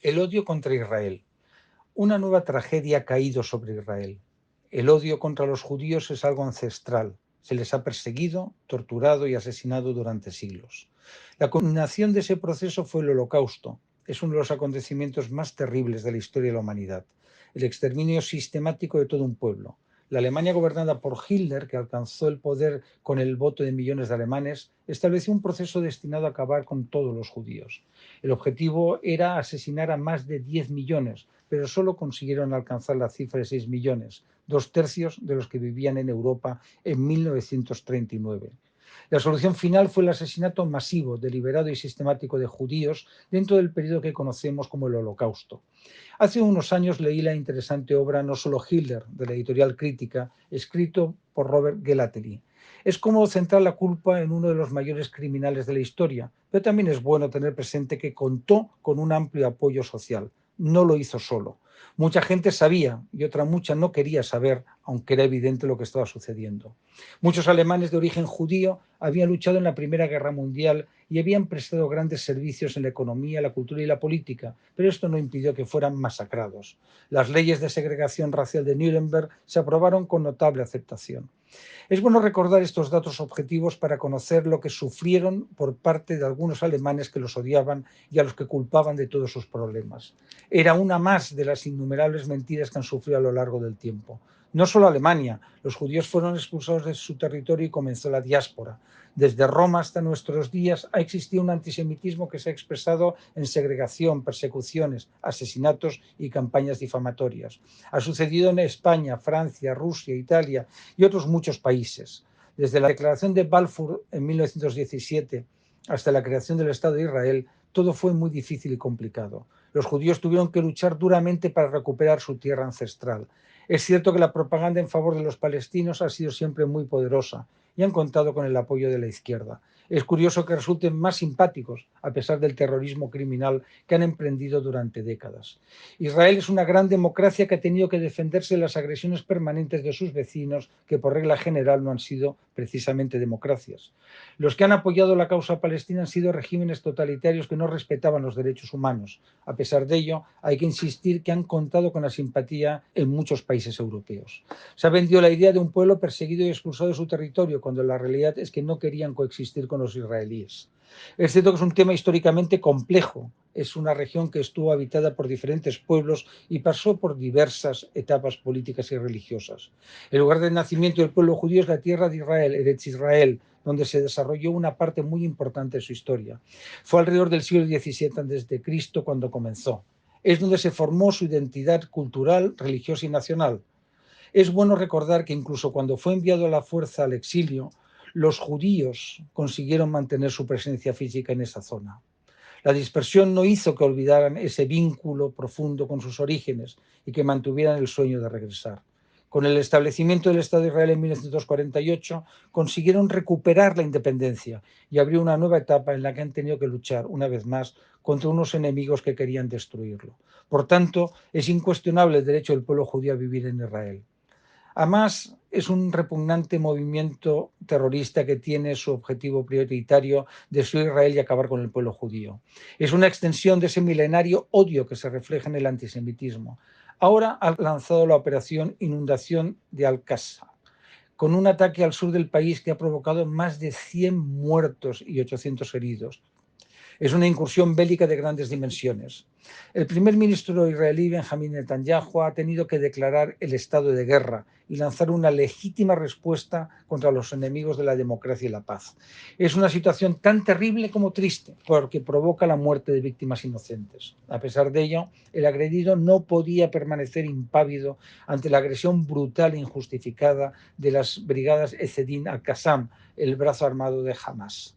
El odio contra Israel. Una nueva tragedia ha caído sobre Israel. El odio contra los judíos es algo ancestral. Se les ha perseguido, torturado y asesinado durante siglos. La culminación de ese proceso fue el Holocausto. Es uno de los acontecimientos más terribles de la historia de la humanidad. El exterminio sistemático de todo un pueblo. La Alemania gobernada por Hitler, que alcanzó el poder con el voto de millones de alemanes, estableció un proceso destinado a acabar con todos los judíos. El objetivo era asesinar a más de 10 millones, pero solo consiguieron alcanzar la cifra de 6 millones, 2/3 de los que vivían en Europa en 1939. La solución final fue el asesinato masivo, deliberado y sistemático de judíos dentro del periodo que conocemos como el Holocausto. Hace unos años leí la interesante obra No solo Hitler, de la editorial Crítica, escrito por Robert Gelately. Es cómodo centrar la culpa en uno de los mayores criminales de la historia, pero también es bueno tener presente que contó con un amplio apoyo social. No lo hizo solo. Mucha gente sabía y otra mucha no quería saber, aunque era evidente lo que estaba sucediendo. Muchos alemanes de origen judío habían luchado en la Primera Guerra Mundial y habían prestado grandes servicios en la economía, la cultura y la política, pero esto no impidió que fueran masacrados. Las leyes de segregación racial de Nuremberg se aprobaron con notable aceptación. Es bueno recordar estos datos objetivos para conocer lo que sufrieron por parte de algunos alemanes que los odiaban y a los que culpaban de todos sus problemas. Era una más de las innumerables mentiras que han sufrido a lo largo del tiempo. No solo Alemania, los judíos fueron expulsados de su territorio y comenzó la diáspora. Desde Roma hasta nuestros días ha existido un antisemitismo que se ha expresado en segregación, persecuciones, asesinatos y campañas difamatorias. Ha sucedido en España, Francia, Rusia, Italia y otros muchos países. Desde la declaración de Balfour en 1917 hasta la creación del Estado de Israel, todo fue muy difícil y complicado. Los judíos tuvieron que luchar duramente para recuperar su tierra ancestral. Es cierto que la propaganda en favor de los palestinos ha sido siempre muy poderosa y han contado con el apoyo de la izquierda. Es curioso que resulten más simpáticos a pesar del terrorismo criminal que han emprendido durante décadas. Israel es una gran democracia que ha tenido que defenderse de las agresiones permanentes de sus vecinos, que por regla general no han sido precisamente democracias. Los que han apoyado la causa palestina han sido regímenes totalitarios que no respetaban los derechos humanos. A pesar de ello, hay que insistir que han contado con la simpatía en muchos países europeos. Se ha vendido la idea de un pueblo perseguido y expulsado de su territorio, cuando la realidad es que no querían coexistir con los israelíes. Es cierto que es un tema históricamente complejo. Es una región que estuvo habitada por diferentes pueblos y pasó por diversas etapas políticas y religiosas. El lugar de nacimiento del pueblo judío es la tierra de Israel, Eretz Israel, donde se desarrolló una parte muy importante de su historia. Fue alrededor del siglo XVII a.C. cuando comenzó. Es donde se formó su identidad cultural, religiosa y nacional. Es bueno recordar que incluso cuando fue enviado a la fuerza al exilio, los judíos consiguieron mantener su presencia física en esa zona. La dispersión no hizo que olvidaran ese vínculo profundo con sus orígenes y que mantuvieran el sueño de regresar. Con el establecimiento del Estado de Israel en 1948, consiguieron recuperar la independencia y abrió una nueva etapa en la que han tenido que luchar, una vez más, contra unos enemigos que querían destruirlo. Por tanto, es incuestionable el derecho del pueblo judío a vivir en Israel. Hamas es un repugnante movimiento terrorista que tiene su objetivo prioritario destruir Israel y acabar con el pueblo judío. Es una extensión de ese milenario odio que se refleja en el antisemitismo. Ahora ha lanzado la operación Inundación de Al-Aqsa, con un ataque al sur del país que ha provocado más de 100 muertos y 800 heridos. Es una incursión bélica de grandes dimensiones. El primer ministro israelí, Benjamín Netanyahu, ha tenido que declarar el estado de guerra y lanzar una legítima respuesta contra los enemigos de la democracia y la paz. Es una situación tan terrible como triste, porque provoca la muerte de víctimas inocentes. A pesar de ello, el agredido no podía permanecer impávido ante la agresión brutal e injustificada de las brigadas Ezedin al-Qassam, el brazo armado de Hamas.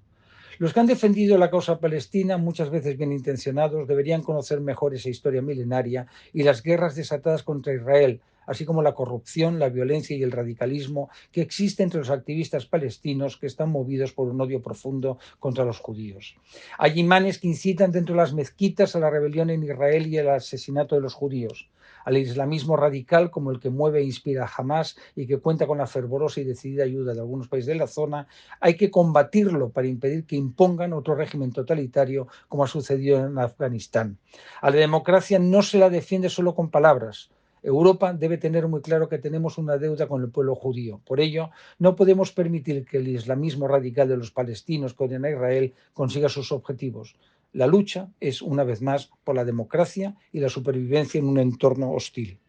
Los que han defendido la causa palestina, muchas veces bien intencionados, deberían conocer mejor esa historia milenaria y las guerras desatadas contra Israel, así como la corrupción, la violencia y el radicalismo que existe entre los activistas palestinos que están movidos por un odio profundo contra los judíos. Hay imanes que incitan dentro de las mezquitas a la rebelión en Israel y el asesinato de los judíos. Al islamismo radical, como el que mueve e inspira a Hamás y que cuenta con la fervorosa y decidida ayuda de algunos países de la zona, hay que combatirlo para impedir que impongan otro régimen totalitario como ha sucedido en Afganistán. A la democracia no se la defiende solo con palabras. Europa debe tener muy claro que tenemos una deuda con el pueblo judío. Por ello, no podemos permitir que el islamismo radical de los palestinos que odian a Israel consiga sus objetivos. La lucha es, una vez más, por la democracia y la supervivencia en un entorno hostil.